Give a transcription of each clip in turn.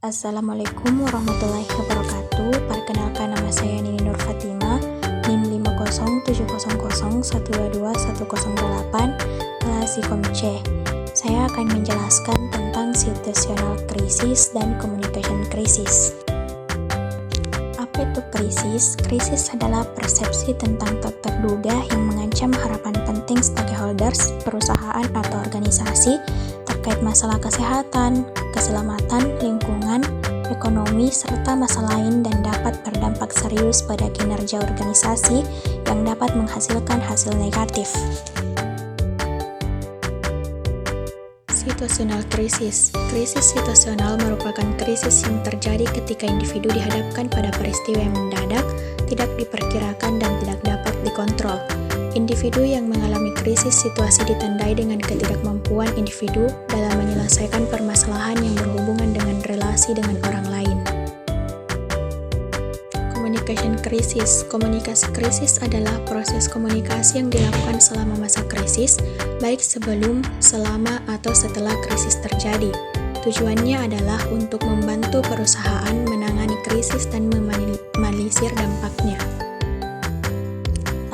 Assalamualaikum warahmatullahi wabarakatuh. Perkenalkan, nama saya Nini Nur Fatima, NIM 50701212108, Sikom C. Saya akan menjelaskan tentang situational krisis dan communication krisis. Apa itu krisis? Krisis adalah persepsi tentang tak terduga yang mengancam harapan penting stakeholders, perusahaan atau organisasi terkait masalah kesehatan, keselamatan, lingkungan, ekonomi, serta masalah lain dan dapat berdampak serius pada kinerja organisasi yang dapat menghasilkan hasil negatif. Situational krisis. Krisis situasional merupakan krisis yang terjadi ketika individu dihadapkan pada peristiwa yang mendadak, tidak diperkirakan dan tidak dapat dikontrol. Individu yang mengalami krisis situasi ditandai dengan ketidakmampuan individu dalam menyelesaikan permasalahan yang berhubungan dengan relasi dengan orang lain. Communication krisis. Komunikasi krisis adalah proses komunikasi yang dilakukan selama masa krisis, baik sebelum, selama, atau setelah krisis terjadi. Tujuannya adalah untuk membantu perusahaan menangani krisis dan meminimalisir dampaknya.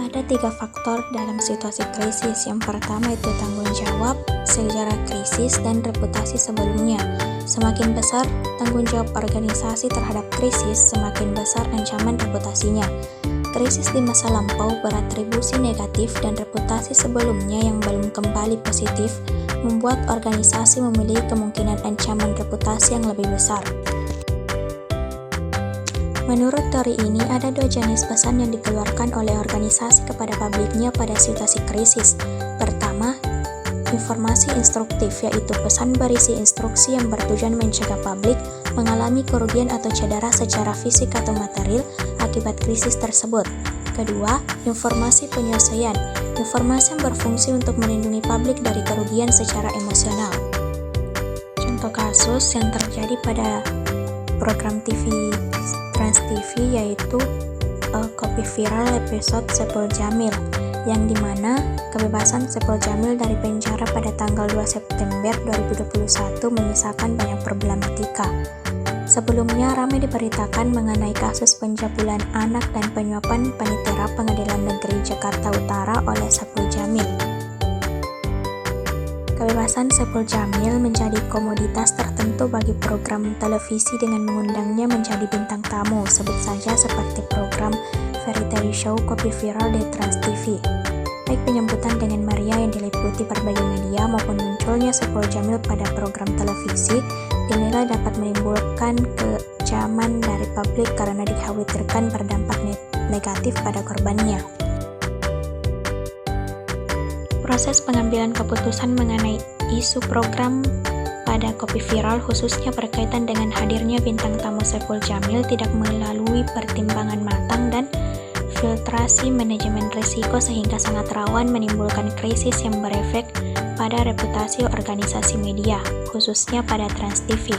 Ada 3 faktor dalam situasi krisis. Yang pertama itu tanggung jawab, sejarah krisis, dan reputasi sebelumnya. Semakin besar tanggung jawab organisasi terhadap krisis, semakin besar ancaman reputasinya. Krisis di masa lampau beratribusi negatif dan reputasi sebelumnya yang belum kembali positif membuat organisasi memiliki kemungkinan ancaman reputasi yang lebih besar. Menurut teori ini, ada 2 jenis pesan yang dikeluarkan oleh organisasi kepada publiknya pada situasi krisis. Pertama, informasi instruktif, yaitu pesan berisi instruksi yang bertujuan mencegah publik mengalami kerugian atau cedera secara fisik atau material akibat krisis tersebut. Kedua, informasi penyelesaian, informasi yang berfungsi untuk melindungi publik dari kerugian secara emosional. Contoh kasus yang terjadi pada program TV Trans TV yaitu Kopi Viral episode Saipul Jamil, yang dimana kebebasan Saipul Jamil dari penjara pada tanggal 2 September 2021 menyisakan banyak problematika. Sebelumnya ramai diberitakan mengenai kasus pencabulan anak dan penyuapan panitera Pengadilan Negeri Jakarta Utara oleh Saipul Jamil. Kebebasan Saipul Jamil menjadi komoditas tertentu bagi program televisi dengan mengundangnya menjadi bintang tamu, sebut saja seperti program Variety Show Kopi Viral di Trans TV. Baik penyambutan dengan meriah yang diliputi berbagai media maupun munculnya Saipul Jamil pada program televisi dinilai dapat menimbulkan kecaman dari publik karena dikhawatirkan berdampak negatif pada korbannya. Proses pengambilan keputusan mengenai isu program pada Kopi Viral khususnya berkaitan dengan hadirnya bintang tamu Saipul Jamil tidak melalui pertimbangan matang dan filtrasi manajemen risiko sehingga sangat rawan menimbulkan krisis yang berefek pada reputasi organisasi media, khususnya pada Trans TV.